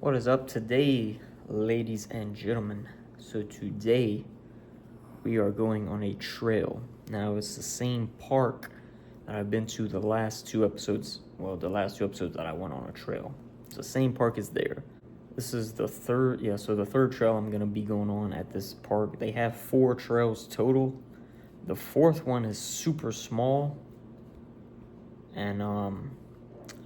What is up today, ladies and gentlemen? So today we are going on a trail. Now it's the same park that I've been to the last two episodes. Well, the last two episodes that I went on a trail. It's the same park as there. This is the third, so the third trail I'm gonna be going on at this park. They have 4 trails total. The fourth one is super small, and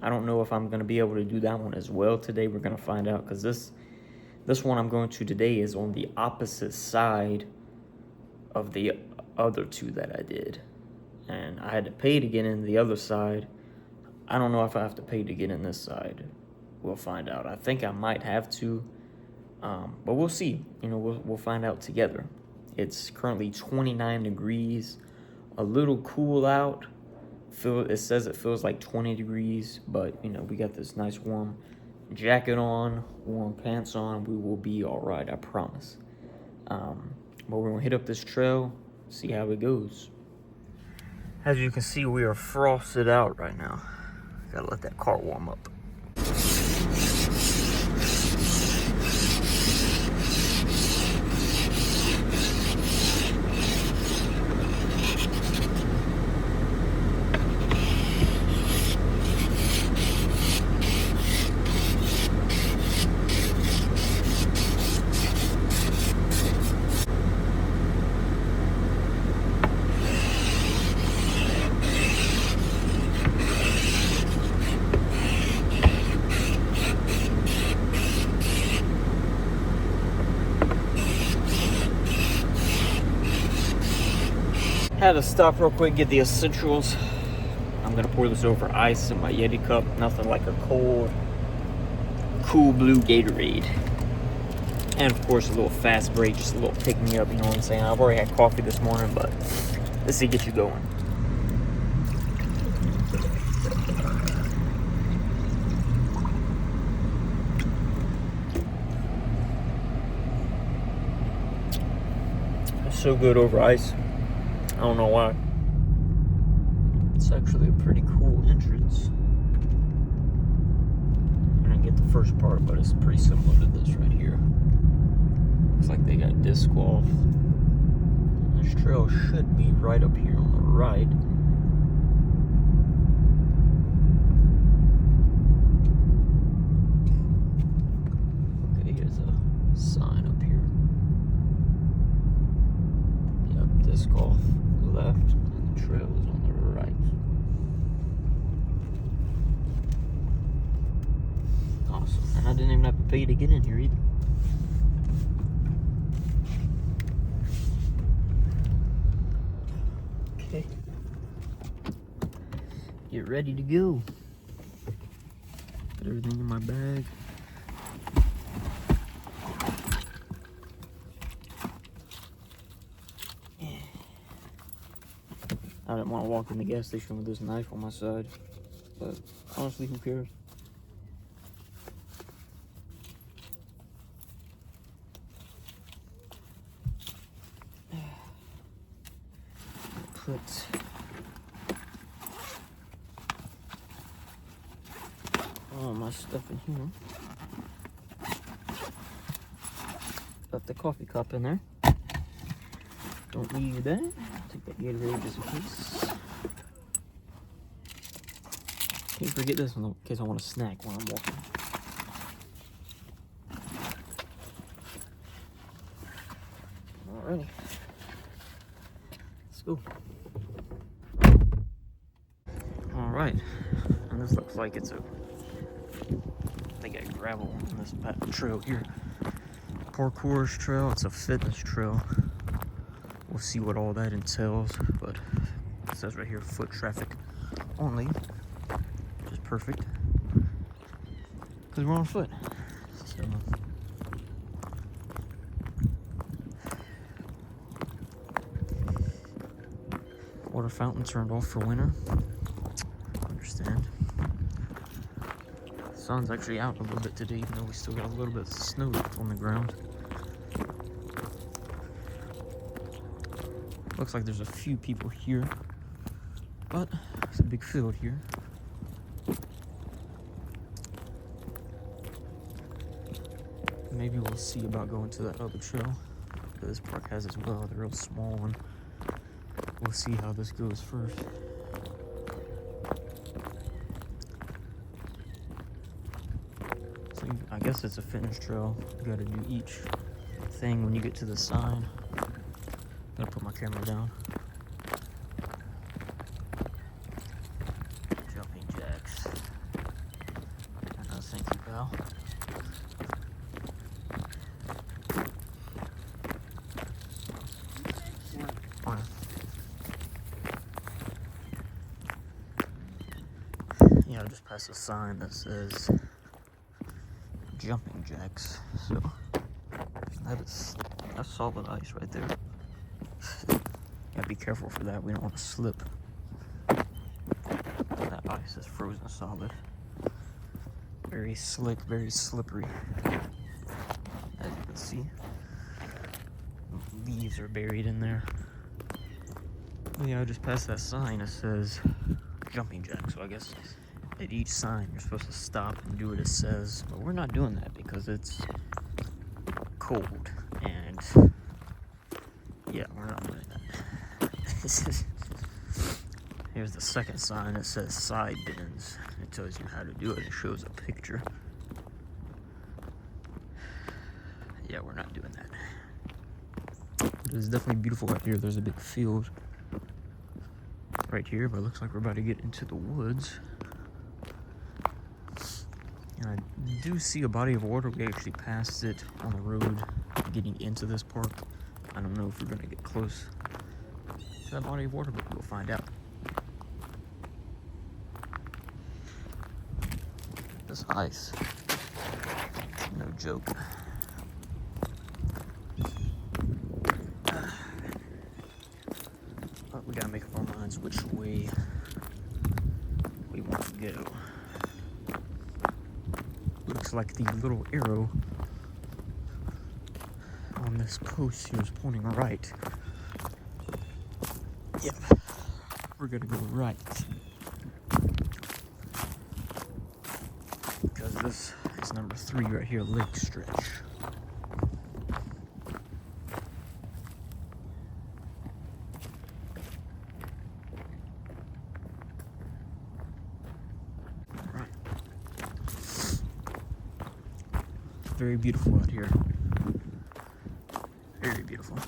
I don't know if I'm gonna be able to do that one as well today. We're gonna find out, because this one I'm going to today is on the opposite side of the other two that I did, and I had to pay to get in the other side. I don't know if I have to pay to get in this side. We'll find out. I think I might have to, but we'll see. We'll find out together. It's currently 29 degrees, a little cool out. It says it feels like 20 degrees, but we got this nice warm jacket on, warm pants on. We will be all right, I promise. But we're gonna hit up this trail, see how it goes. As you can see, we are frosted out right now. Gotta let that car warm up. Had to stop real quick, get the essentials. I'm gonna pour this over ice in my Yeti cup. Nothing like a cold, cool blue Gatorade. And of course, a little fast break, just a little pick me up, you know what I'm saying? I've already had coffee this morning, but this will get you going. It's so good over ice. I don't know why. It's actually a pretty cool entrance. I didn't get the first part, but it's pretty similar to this right here. Looks like they got disc golf. This trail should be right up here on the right. Okay, here's a sign up here. Yep, disc golf left, and the trail is on the right. Awesome. And I didn't even have to pay to get in here either. Okay. Get ready to go. Put everything in my bag. I didn't want to walk in the gas station with this knife on my side, but honestly, who cares? Put all my stuff in here. Got the coffee cup in there. Don't need that. Take that Gatorade just in case. Can't forget this one in case I want a snack while I'm walking. Alrighty. Let's go. Alright. And this looks like it's they got gravel on this trail here. Parkour's trail. It's a fitness trail. We'll see what all that entails, but it says right here, foot traffic only, which is perfect, because we're on foot. So, water fountain turned off for winter. I understand. The sun's actually out a little bit today, even though we still got a little bit of snow left on the ground. Looks like there's a few people here, but it's a big field here. maybe we'll see about going to that other trail that this park has as well, the real small one. We'll see how this goes first. So I guess it's a fitness trail. You gotta do each thing when you get to the sign. I'm gonna put my camera down. Jumping jacks. Thank you, pal. Yeah, I just passed a sign that says jumping jacks. So that's solid ice right there. Gotta be careful for that. We don't want to slip. That ice is frozen solid. Very slick, very slippery. As you can see, leaves are buried in there. Yeah, I just passed that sign that says jumping jack. So I guess at each sign you're supposed to stop and do what it says. But we're not doing that because it's cold. And yeah, we're not doing that. Here's the second sign that says side bends. It tells you how to do it. It shows a picture. Yeah, we're not doing that. It's definitely beautiful out here. There's a big field right here, but it looks like we're about to get into the woods. And I do see a body of water. We actually passed it on the road getting into this park. I don't know if we're gonna get close to that body of water, but we'll find out. This ice, no joke. But we gotta make up our minds which way we want to go. Looks like the little arrow on this post here is pointing right. Yep, we're gonna go right. Because this is number 3 right here, Lake Stretch. Alright. Very beautiful out here. Very beautiful.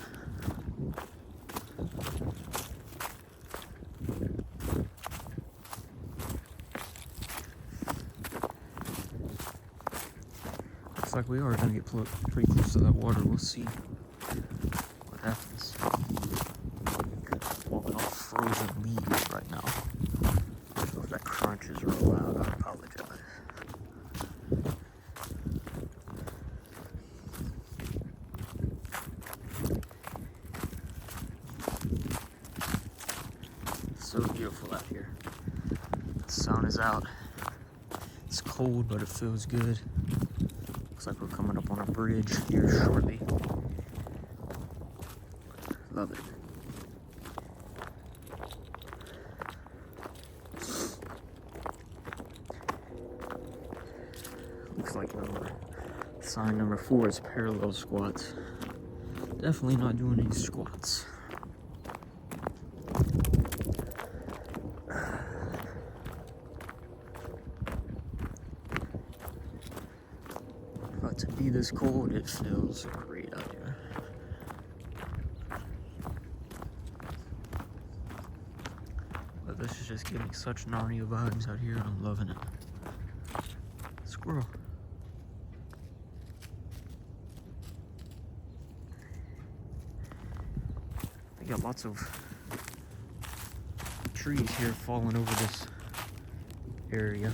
Looks like we are going to get pretty close to that water. We'll see what happens. Walking off frozen leaves right now. So if that crunch is real loud, I apologize. So beautiful out here. The sun is out. It's cold, but it feels good. Looks like we're coming up on a bridge here shortly. Love it. Looks like sign number 4 is parallel squats. Definitely not doing any squats. But to be this cold, it feels great out here. But this is just giving such Narnia vibes out here. I'm loving it. Squirrel. They got lots of trees here falling over this area.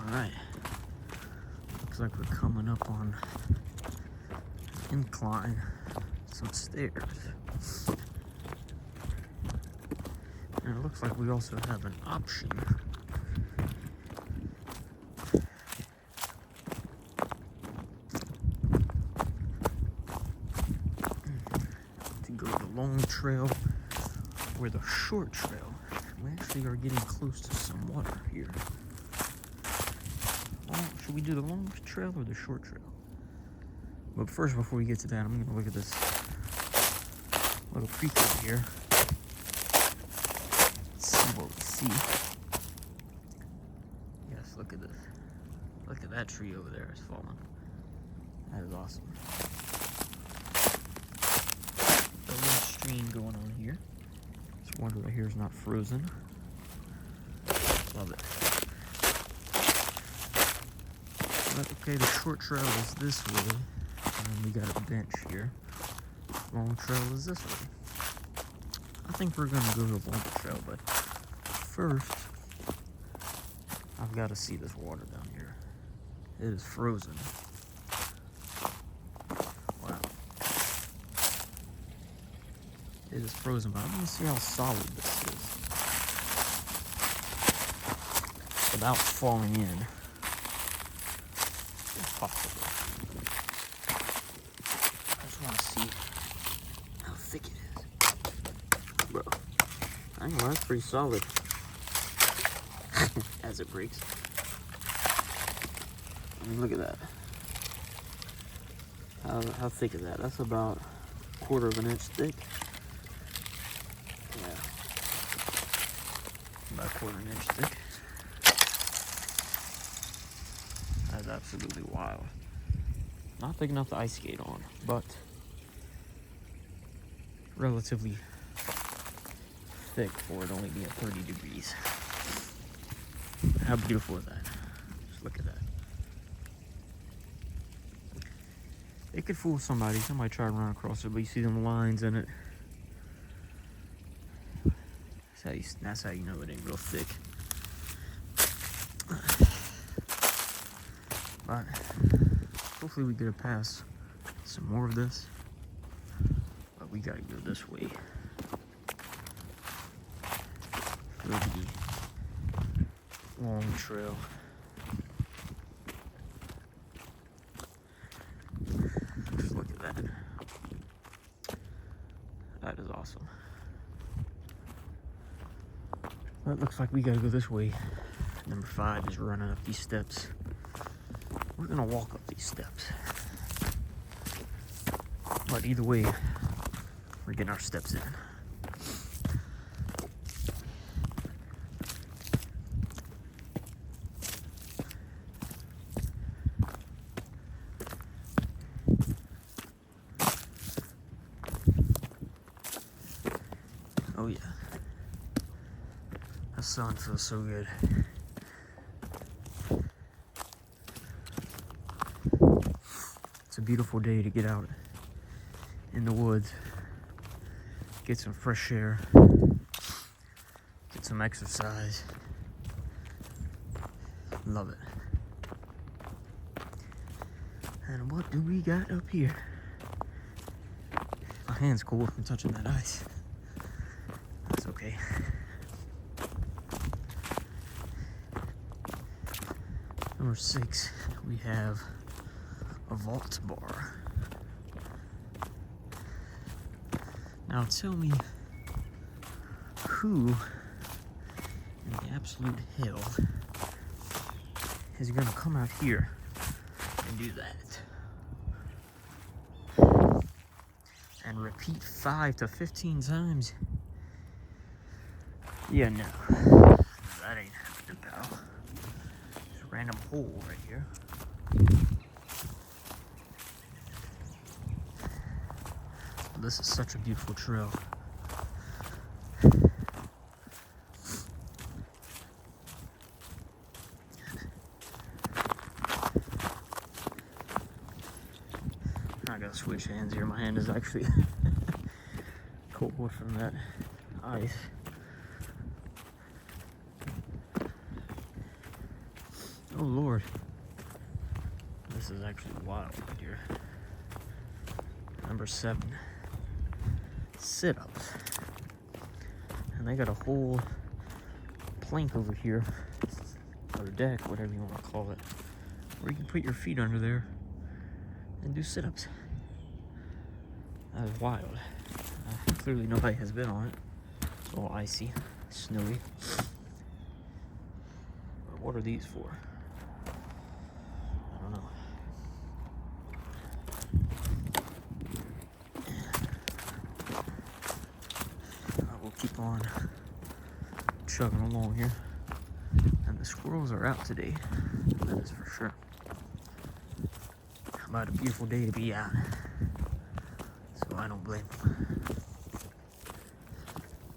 Alright. Looks like we're coming up on an incline, some stairs. And it looks like we also have an option to go the long trail or the short trail. We actually are getting close to some water here. Well, should we do the long trail or the short trail? But first, before we get to that, I'm going to look at this little creature here. Let's see what we see. Yes, look at this. Look at that tree over there. It's falling. That is awesome. A little stream going on here. This water right here is not frozen. Love it. But okay, the short trail is this way. And we got a bench here. Long trail is this way. I think we're gonna go the long trail, but first, I've got to see this water down here. It is frozen. Wow. It is frozen, but I'm gonna see how solid this is without falling in, if possible. I just want to see how thick it is. Bro, I ain't gonna lie, that's pretty solid. As it breaks. I mean, look at that. How thick is that? That's about 1/4 of an inch thick. Yeah. About 1/4 inch thick. That's absolutely wild. Not thick enough to ice skate on, but relatively thick for it only being 30 degrees. How beautiful is that? Just look at that. It could fool somebody. Somebody try to run across it, but you see them lines in it. That's how you know it ain't real thick. But hopefully we get a pass some more of this. But we gotta go this way. Go the long trail. Just look at that. That is awesome. Well, it looks like we gotta go this way. Number 5 is running up these steps. We're gonna walk up these steps. But either way, we're getting our steps in. Oh yeah. The sun feels so good. It's a beautiful day to get out in the woods, get some fresh air, get some exercise. Love it. And what do we got up here? My hand's cold from touching that ice. That's okay. Number 6, we have a vault bar. Now tell me who in the absolute hell is gonna come out here and do that? And repeat 5 to 15 times? Yeah, no. That ain't happening, pal. There's a random hole right here. This is such a beautiful trail. I gotta switch hands here. My hand is actually cold from that ice. Oh Lord. This is actually wild right here. Number 7. Sit-ups. And they got a whole plank over here, or deck, whatever you want to call it, where you can put your feet under there and do sit-ups. That is wild. Clearly nobody has been on it. It's all icy, snowy. But what are these for? I don't know. We'll keep on chugging along here. And the squirrels are out today. That is for sure. About a beautiful day to be out. So I don't blame them.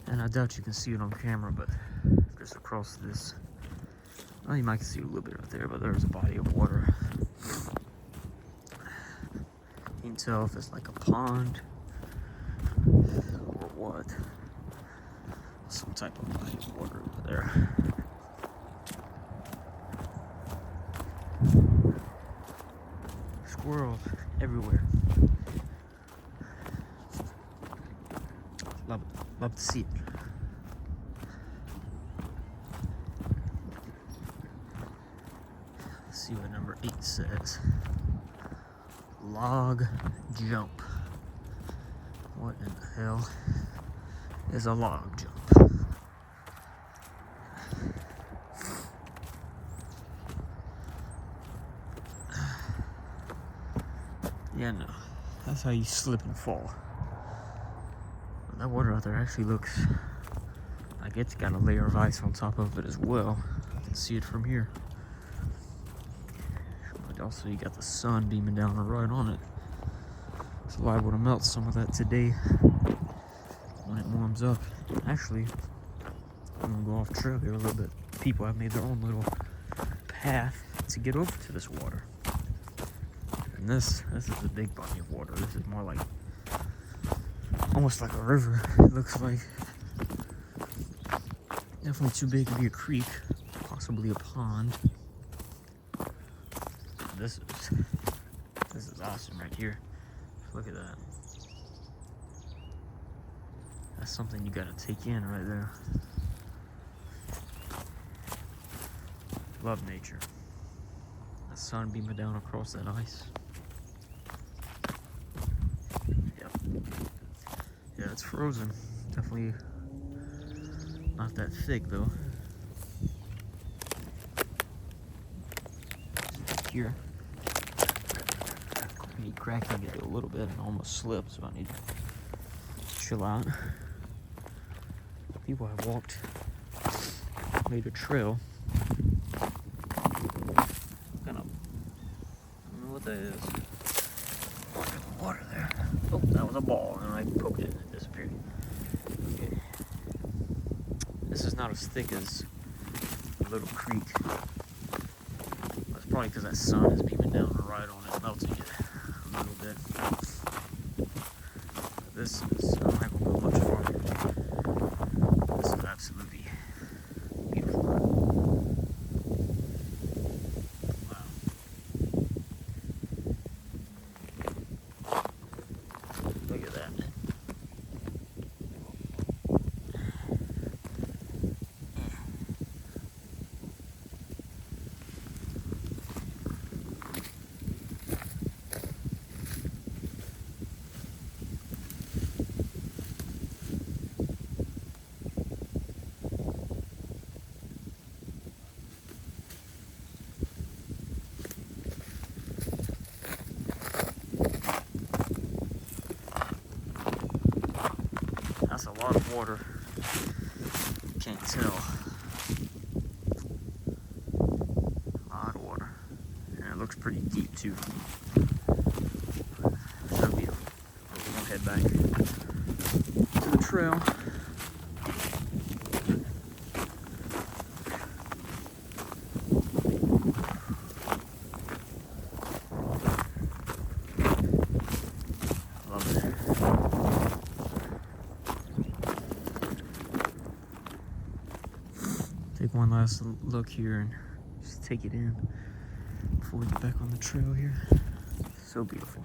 And I doubt you can see it on camera, but just across this, well, you might see a little bit right there, but there's a body of water. You can tell if it's like a pond or what. Some type of body of water over there. Squirrels everywhere. Love to see it. Let's see what number 8 says. Log jump. What in the hell is a log jump? Yeah, no. That's how you slip and fall. That water out there actually looks like it's got a layer of ice on top of it as well. I can see it from here. But also you got the sun beaming down right on it. It's liable to melt some of that today when it warms up. Actually, I'm gonna go off trail here a little bit. People have made their own little path to get over to this water. And this is a big body of water. This is more like almost like a river. It looks like definitely too big to be a creek, possibly a pond. This is awesome right here. Look at that. That's something you gotta take in right there. Love nature. The sun beaming down across that ice. Yeah, it's frozen. Definitely not that thick though. Here. I need cracking it a little bit and almost slipped, so I need to chill out. People have walked, made a trail. Kind of, I don't know what that is. Water there. Oh, that was a ball, and I poked it and it disappeared. Okay. This is not as thick as a little creek. That's probably because that sun is beaming down right on it, melting it a little bit. But this is, I'm not going to go much farther. This is absolutely beautiful. Wow. Look at that. That's a lot of water. Can't tell. A lot of water. And it looks pretty deep too. So beautiful. We'll head back to the trail. Love it. Take one last look here and Just take it in before we get back on the trail here. So beautiful.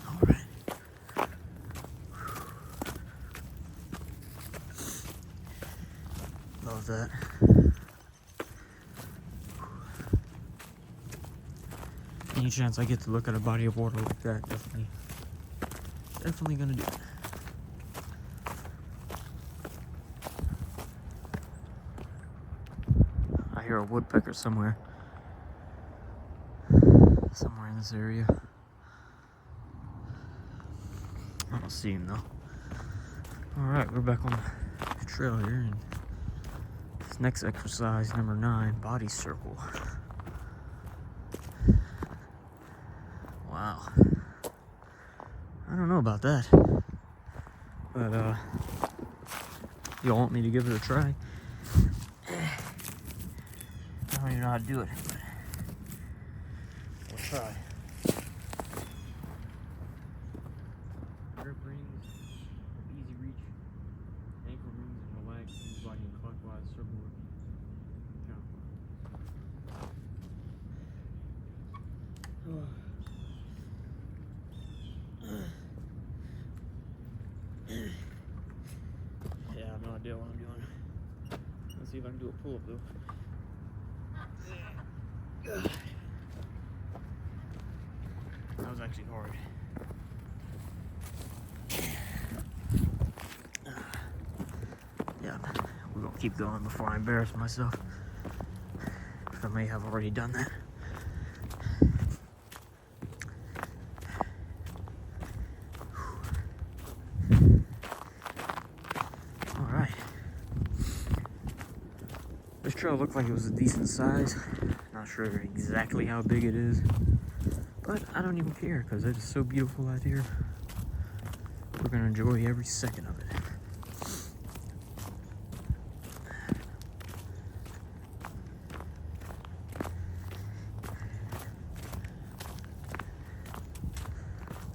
All right. Love that. Any chance I get to look at a body of water like that, definitely gonna do it. I hear a woodpecker somewhere in this area. I don't see him though. All right, we're back on the trail here, and this next exercise, number 9, body circle. Wow. I don't know about that, but y'all want me to give it a try? I don't even know how to do it, but we'll try. Grip rings, easy reach, ankle rings, and relax. Move body in clockwise circle with counterclockwise. Yeah, I have no idea what I'm doing. Let's see if I can do a pull-up though. That was actually hard. Yeah, we're gonna keep going before I embarrass myself. I may have already done that. Alright. This trail looked like it was a decent size. Not sure exactly how big it is, but I don't even care because it is so beautiful out here. We're gonna enjoy every second of it.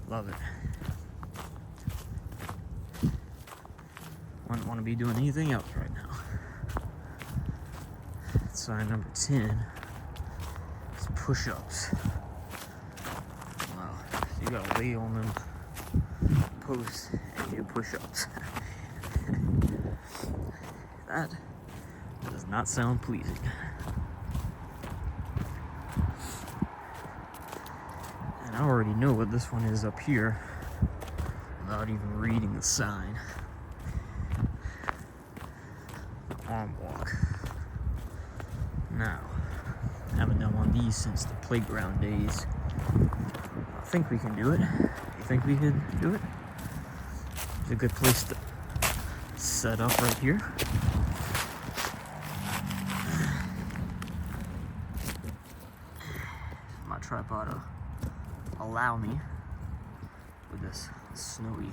Love it. Wouldn't want to be doing anything else right now. Sign number 10 is push-ups. Wow, so you gotta lay on them posts and do push-ups. That does not sound pleasing. And I already know what this one is up here without even reading the sign. Arm walk. Now, I haven't done one of these since the playground days. I think we can do it. You think we can do it? It's a good place to set up right here. My tripod will allow me with this snowy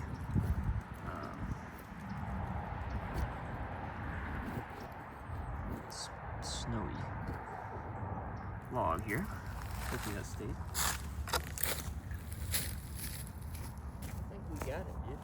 log here. Hopefully that stays. I think we got it, dude.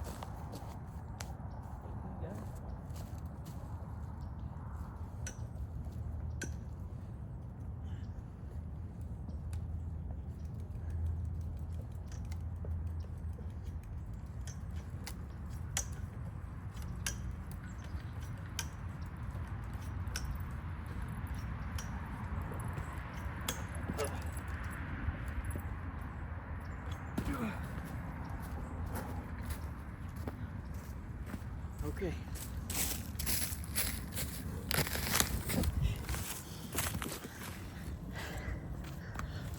Okay.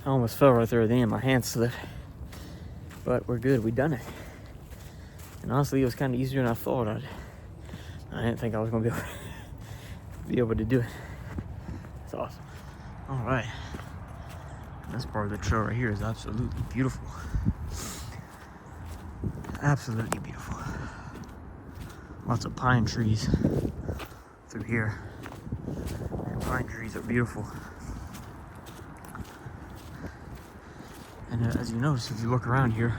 I almost fell right there at the end. My hand slipped. But we're good. We done it. And honestly, it was kind of easier than I thought. I didn't think I was going to be able to do it. It's awesome. All right. This part of the trail right here is absolutely beautiful. Absolutely beautiful. Lots of pine trees through here. And pine trees are beautiful. And as you notice, if you look around here,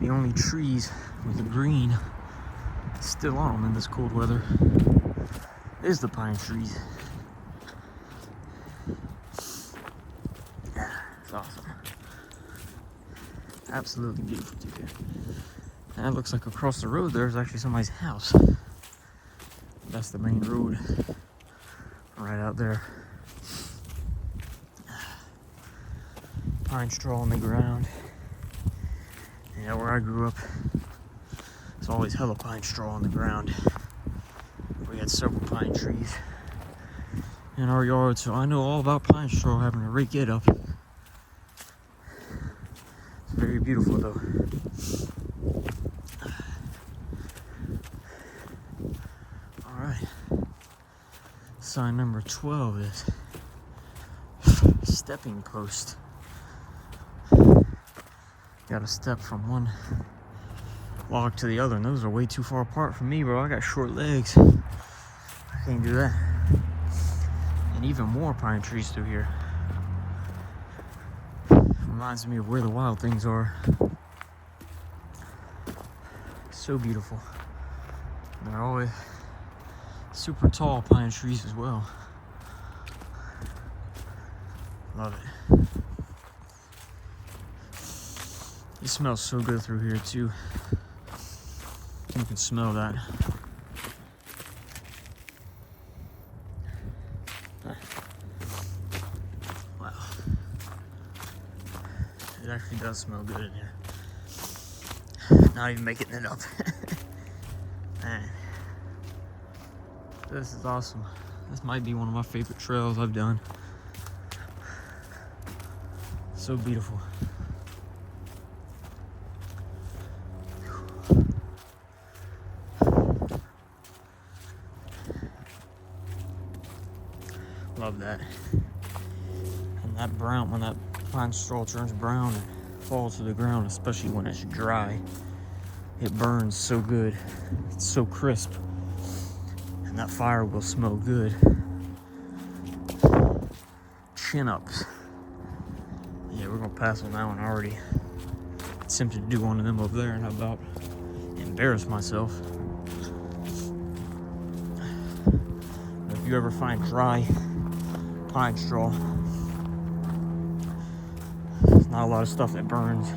the only trees with the green still on them in this cold weather There's the pine trees. It's awesome. Absolutely beautiful through here. And it looks like across the road there's actually somebody's house. That's the main road right out there. Pine straw on the ground. Yeah, where I grew up, there's always hella pine straw on the ground. We had several pine trees in our yard, so I know all about pine straw, having to rake it up. It's very beautiful though. Alright. Sign number 12 is stepping post. Got to step from one log to the other, and those are way too far apart from me, bro. I got short legs. I can't do that. And even more pine trees through here. Reminds me of where the wild things are. So beautiful. And they're always super tall pine trees as well. Love it. It smells so good through here too. You can smell that. Wow. It actually does smell good in here. Not even making it up. Man. This is awesome. This might be one of my favorite trails I've done. So beautiful. Love that. And that brown, when that pine straw turns brown and falls to the ground, especially when it's dry, it burns so good. It's so crisp. And that fire will smell good. Chin ups. Yeah, we're gonna pass on that one already. Tempted to do one of them over there and about embarrass myself. But if you ever find dry pine straw, there's not a lot of stuff that burns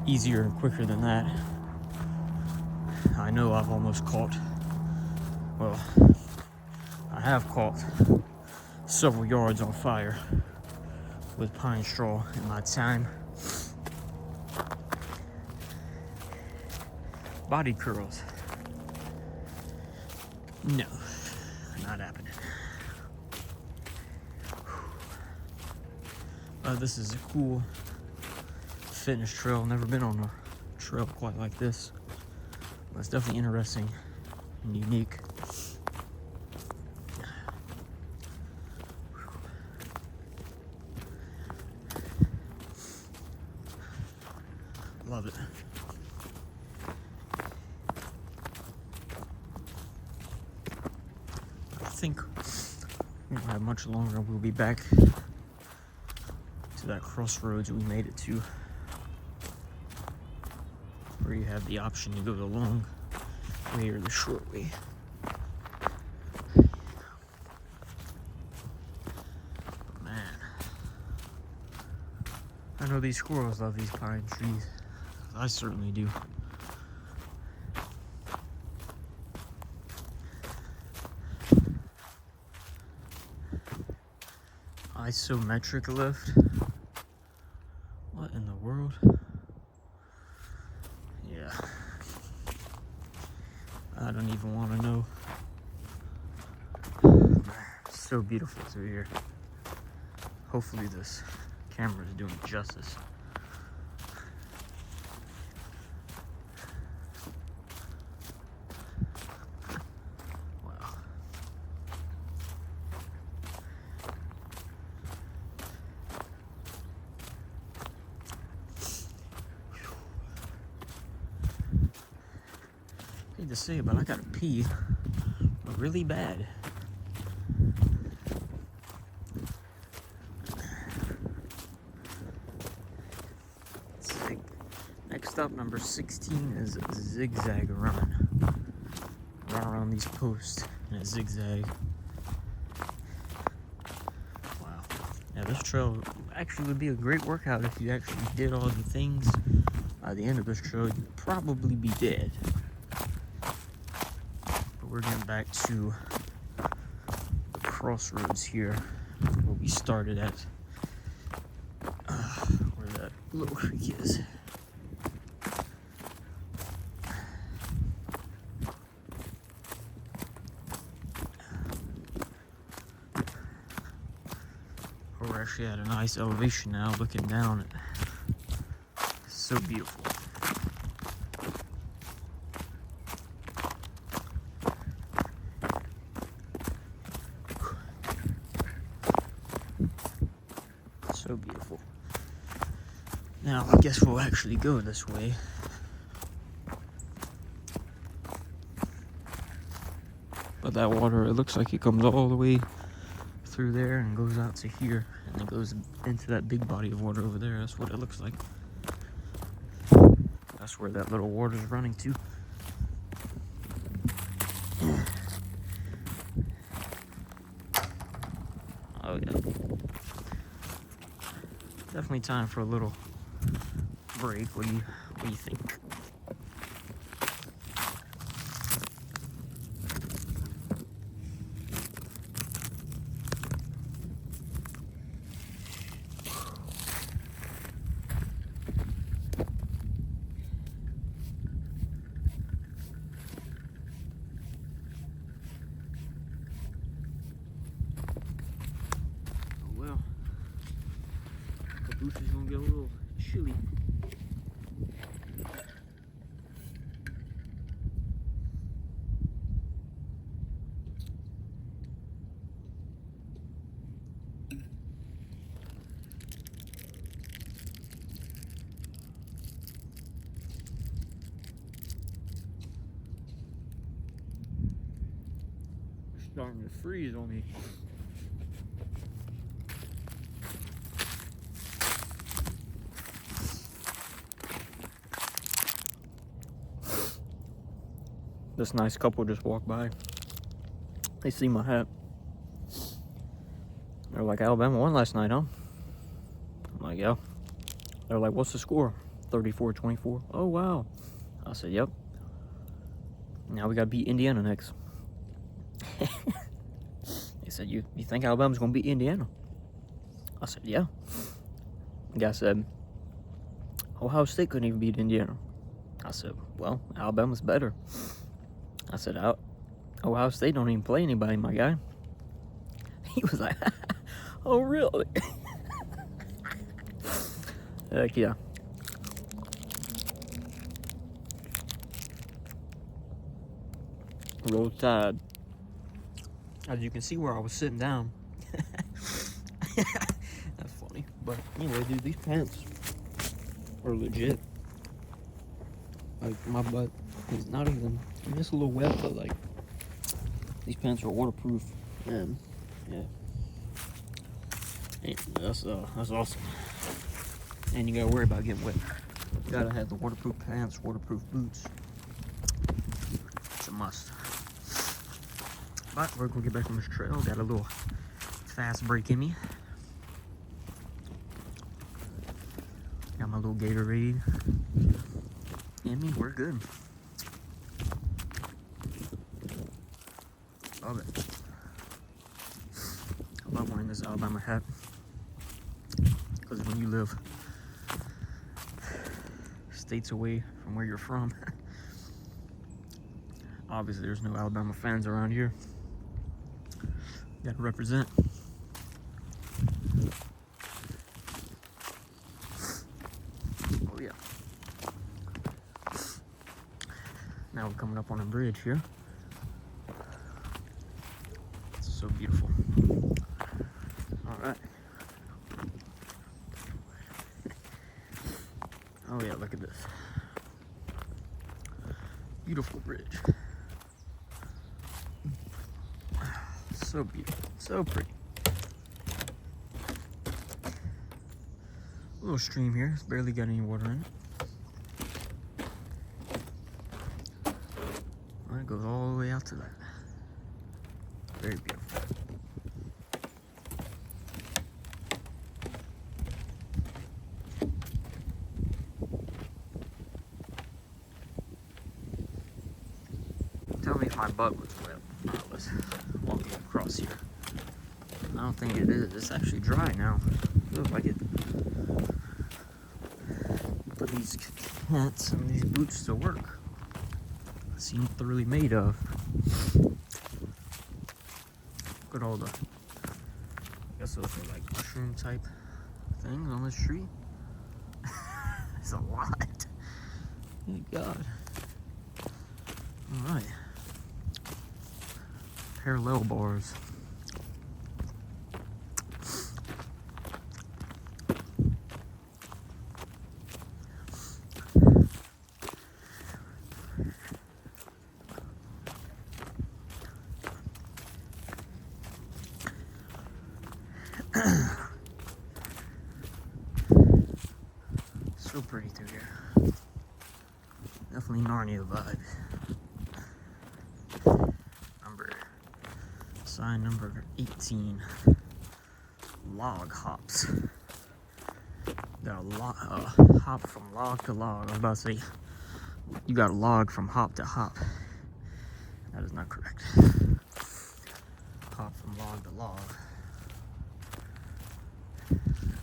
easier and quicker than that. I know I've almost caught, well, I have caught several yards on fire with pine straw in my time. Body curls. No, not happening. This is a cool fitness trail. Never been on a trail quite like this. But it's definitely interesting and unique. Love it. I think we don't have much longer. We'll be back to that crossroads we made it to, where you have the option to go the long way or the short way. But man, I know these squirrels love these pine trees. I certainly do. Isometric lift? What in the world? Yeah. I don't even want to know. So beautiful through here. Hopefully this camera is doing justice. I hate to say it, but I gotta pee really bad. Next up, number 16 is zigzag run. Run around these posts. and a zigzag. Wow. Now this trail actually would be a great workout if you actually did all the things. By the end of this trail, you'd probably be dead. But we're getting back to the crossroads here, where we started at, where that little creek is. We're actually at a nice elevation now, looking down. It's so beautiful. So beautiful. Now, I guess we'll actually go this way. But that water, it looks like it comes all the way through there and goes out to here, and then goes into that big body of water over there. That's what it looks like. That's where that little water's running to. Oh yeah. Definitely time for a little break. What do you think? Well, the boots is gonna get a little chilly. It's starting to freeze on me. This nice couple just walked by. They see my hat. They're like, Alabama won last night, huh? I'm like, yeah. They're like, what's the score? 34-24. Oh, wow. I said, yep. Now we got to beat Indiana next. They said, you think Alabama's going to beat Indiana? I said, yeah. The guy said, Ohio State couldn't even beat Indiana. I said, well, Alabama's better. I said, Ohio State don't even play anybody, my guy. He was like, oh, really? Heck yeah. Roll Tide. As you can see where I was sitting down. That's funny. But anyway, dude, these pants are legit. Like, my butt is not even, I mean, it's a little wet, but like, these pants are waterproof, and yeah. Hey, that's awesome. And you gotta worry about getting wet. You gotta have the waterproof pants, waterproof boots. It's a must. But we're gonna get back on this trail. Got a little fast break in me. Got my little Gatorade in me. We're good. Love it. I love wearing this Alabama hat. Because when you live states away from where you're from, obviously there's no Alabama fans around here. You gotta represent. Oh yeah. Now we're coming up on a bridge here. It's so beautiful. Alright. Oh yeah, look at this. Beautiful bridge. So beautiful, so pretty. A little stream here, it's barely got any water in it. Well, it goes all the way out to that. Very beautiful. Tell me if my butt was wet when I was walking across here. I don't think it is. It's actually dry now. Feels like it. Put these hats and these boots to work. Seem what they're really made of. Look at all the, I guess those are like mushroom type things on this tree. It's a lot. Good God. All right. Parallel bars. So pretty through here. Definitely Narnia vibes. Sign number 18. Log hops. Got a hop from log to log. I was about to say you got a log from hop to hop. That is not correct. Hop from log to log.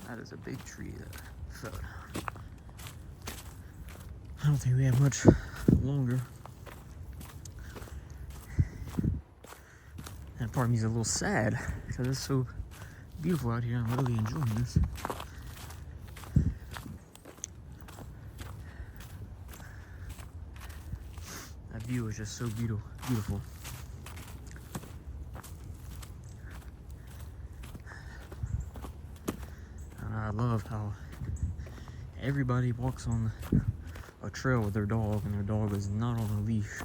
That is a big tree that fell down. I don't think we have much longer. And part of me is a little sad because it's so beautiful out here. I'm really enjoying this. That view is just so beautiful. And I love how everybody walks on a trail with their dog, and their dog is not on a leash.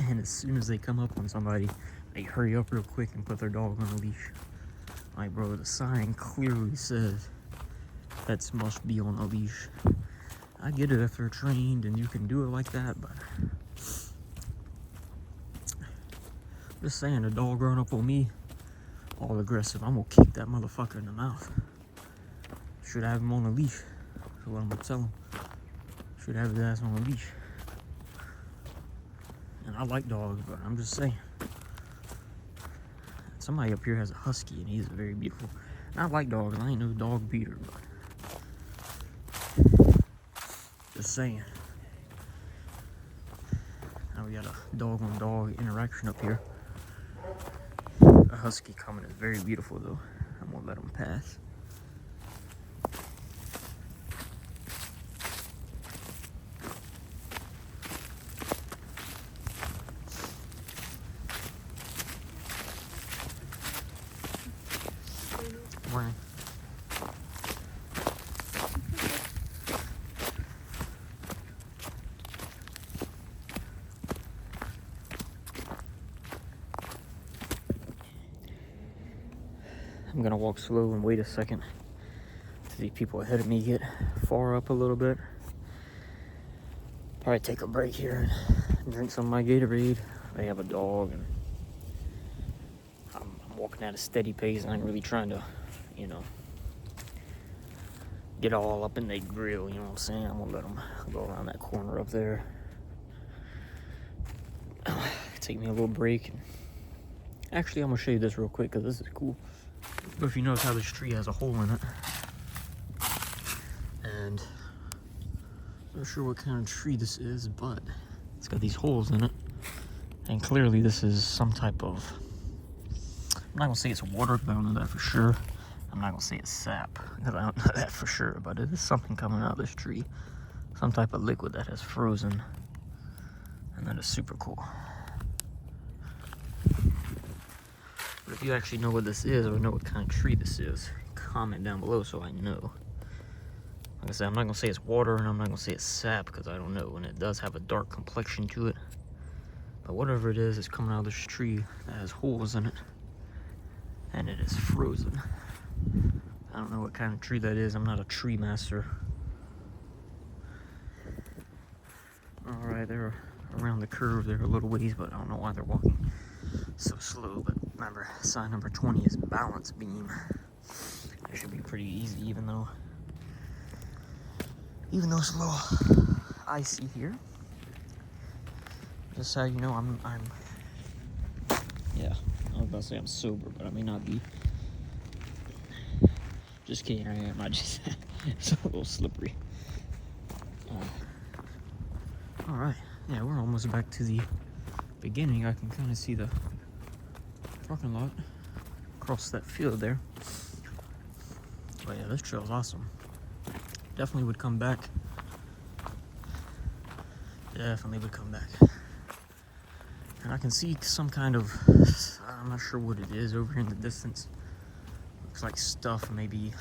And as soon as they come up on somebody, they hurry up real quick and put their dog on a leash. Like, bro, the sign clearly says pets must be on a leash. I get it if they're trained and you can do it like that, but just saying, a dog run up on me all aggressive, I'm gonna kick that motherfucker in the mouth. Should have him on a leash. That's what I'm gonna tell him. Should have his ass on a leash. And I like dogs, but I'm just saying. Somebody up here has a husky, and he's very beautiful. And I like dogs. I ain't no dog beater, but just saying. Now we got a dog-on-dog interaction up here. A husky coming is very beautiful, though. I'm gonna let him pass. Morning. I'm gonna walk slow and wait a second to see people ahead of me get far up a little bit. Probably take a break here and drink some of my Gatorade. They have a dog, and I'm walking at a steady pace. I ain't really trying to, you know, get all up in their grill, you know what I'm saying? I'm gonna let them go around that corner up there. Take me a little break. Actually, I'm gonna show you this real quick because this is cool. But if you notice how this tree has a hole in it, and I'm not sure what kind of tree this is, but it's got these holes in it, and clearly this is some type of, I'm not gonna say it's water, but I don't know that for sure. I'm not gonna say it's sap, because I don't know that for sure, but it is something coming out of this tree. Some type of liquid that has frozen, and that is super cool. But if you actually know what this is, or know what kind of tree this is, comment down below so I know. Like I said, I'm not gonna say it's water, and I'm not gonna say it's sap, because I don't know, and it does have a dark complexion to it. But whatever it is, it's coming out of this tree that has holes in it, and it is frozen. I don't know what kind of tree that is. I'm not a tree master. Alright, they're around the curve there a little ways, but I don't know why they're walking. so slow, but remember, sign number 20 is balance beam. It should be pretty easy, even though it's a little icy here. Just so you know, I'm yeah, I was about to say I'm sober, but I may not be. Just kidding, I am. I just it's a little slippery. All right, yeah, we're almost back to the beginning. I can kind of see the parking lot across that field there. But yeah, this trail's awesome. Definitely would come back. Definitely would come back. And I can see some kind of, I'm not sure what it is over here in the distance. Looks like stuff, maybe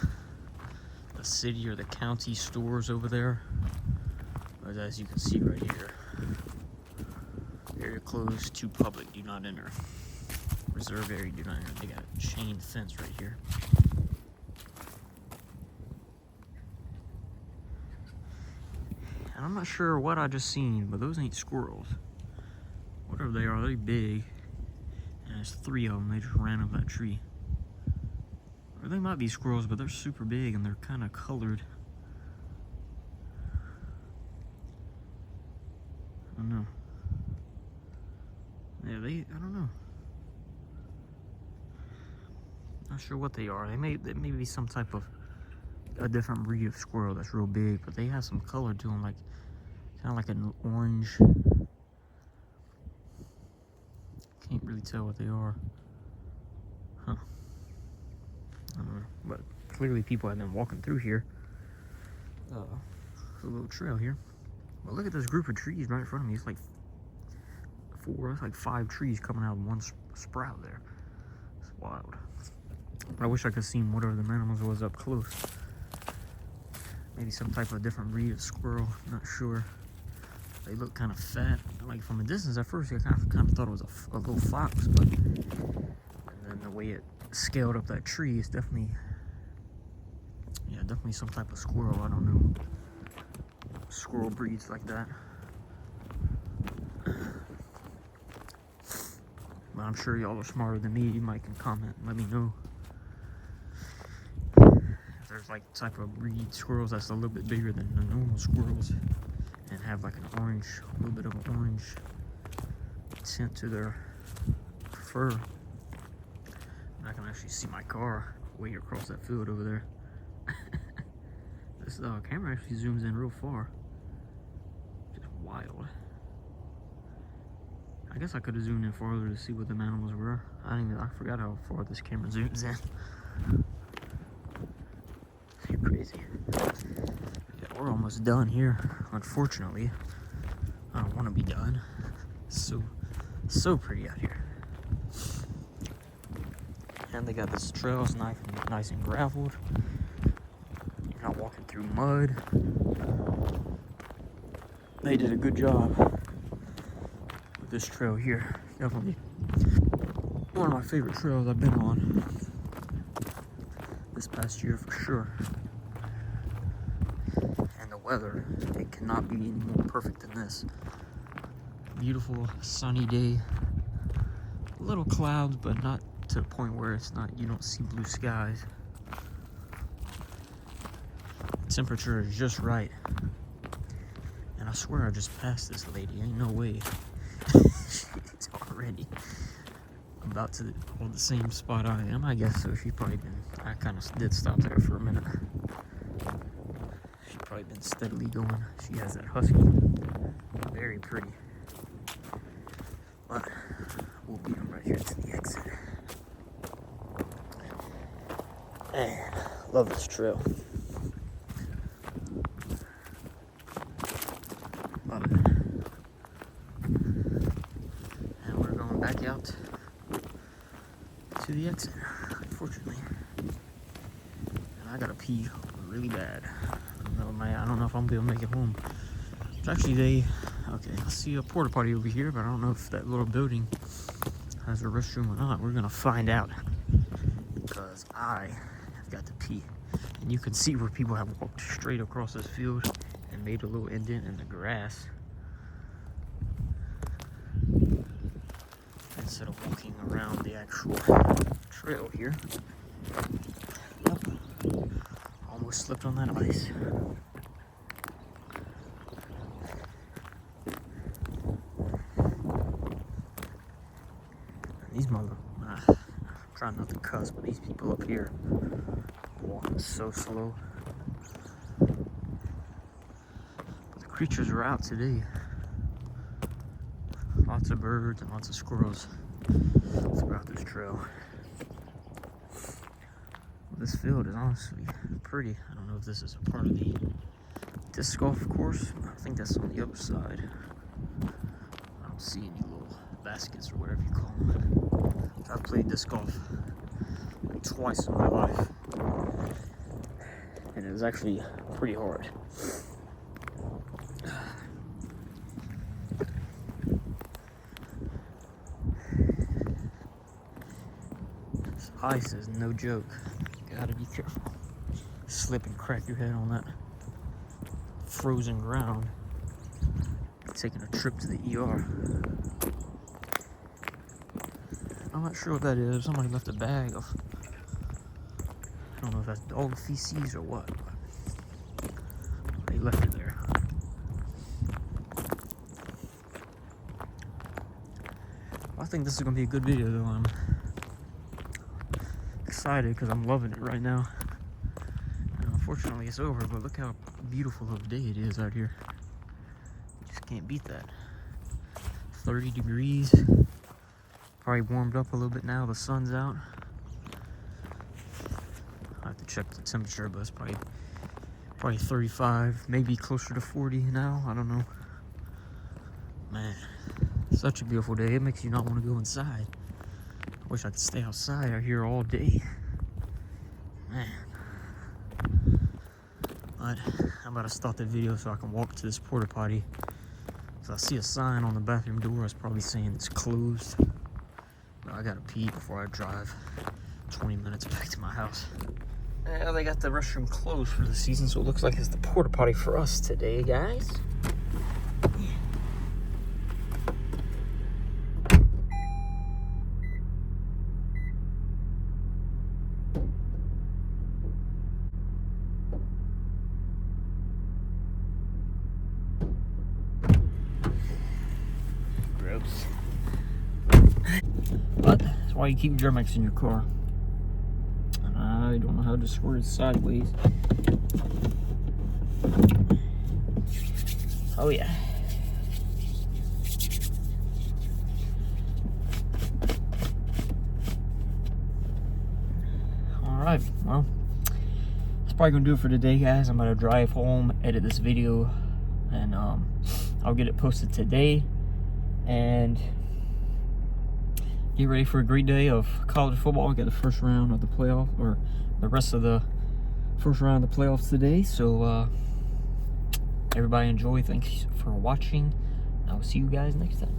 the city or the county stores over there. But as you can see right here, area closed to public, do not enter. Reserve area, do not enter. They got a chain fence right here. And I'm not sure what I just seen, but those ain't squirrels. Whatever they are, they're big. And there's 3 of them, they just ran up that tree. Or they might be squirrels, but they're super big and they're kind of colored. I don't know. Yeah, I don't know. Not sure what they are. They may be some type of a different breed of squirrel that's real big, but they have some color to them, like kind of like an orange. Can't really tell what they are. Huh. I don't know. But clearly people have been walking through here. A little trail here. But look at this group of trees right in front of me. It's like 5 trees coming out of one sprout there. It's wild. But I wish I could see what other animals was up close. Maybe some type of different breed of squirrel. Not sure. They look kind of fat. Like from a distance at first, I kind of thought it was a little fox, but and then the way it scaled up that tree is definitely some type of squirrel. I don't know. Squirrel breeds like that. But I'm sure y'all are smarter than me. You might can comment and let me know if there's like type of breed squirrels that's a little bit bigger than the normal squirrels and have like a little bit of an orange tint to their fur. And I can actually see my car way across that field over there. This camera actually zooms in real far. Just wild. I guess I could have zoomed in farther to see what the animals were. I forgot how far this camera zooms in. You're crazy. Yeah, we're almost done here. Unfortunately, I don't want to be done. So pretty out here. And they got this trail, it's nice and graveled. You're not walking through mud. They did a good job with this trail here. Definitely one of my favorite trails I've been on this past year for sure. And the weather, it cannot be any more perfect than this. Beautiful sunny day. Little clouds, but not to the point where you don't see blue skies. Temperature is just right. And I swear I just passed this lady. Ain't no way. She's already about to hold the same spot I am. I guess so. She's probably been. I kind of did stop there for a minute. She's probably been steadily going. She has that husky. Very pretty. But we'll beat them right here to the exit. Man, love this trail. Love it. And we're going back out to the exit, unfortunately. And I gotta pee really bad. I don't know if I'm gonna make it home. It's actually okay, I see a porta potty over here, but I don't know if that little building has a restroom or not. We're gonna find out because I have got to pee. And you can see where people have walked straight across this field and made a little indent in the grass instead of walking around the actual trail here. Yep. Almost slipped on that ice. These I'm trying not to cuss, but these people up here walking so slow. But the creatures are out today. Lots of birds and lots of squirrels throughout this trail. This field is honestly pretty. I don't know if this is a part of the disc golf course. I think that's on the other side. I don't see any little baskets or whatever you call them. I've played disc golf like twice in my life, and it was actually pretty hard. This ice is no joke. You gotta be careful. Slip and crack your head on that frozen ground. Taking a trip to the ER. I'm not sure what that is. Somebody left a bag of, I don't know if that's dog feces or what, but they left it there. I think this is gonna be a good video though. I'm excited because I'm loving it right now. And unfortunately it's over, but look how beautiful of a day it is out here. Just can't beat that. 30 degrees. Probably warmed up a little bit now. The sun's out. I have to check the temperature, but it's probably 35, maybe closer to 40 now. I don't know. Man, such a beautiful day. It makes you not want to go inside. I wish I could stay outside out here all day. Man. But I'm about to stop the video so I can walk to this porta potty. So I see a sign on the bathroom door. It's probably saying it's closed. But I gotta pee before I drive 20 minutes back to my house. Well, they got the restroom closed for the season, so it looks like it's the porta potty for us today, guys. Gross. But that's why you keep Germ-X in your car. And I don't know how to squirt it sideways. Oh yeah. Alright, well, that's probably gonna do it for today, guys. I'm gonna drive home, edit this video, and I'll get it posted today. And get ready for a great day of college football. We got the first round of the playoff, or the rest of the first round of the playoffs today. So everybody enjoy. Thanks for watching. I will see you guys next time.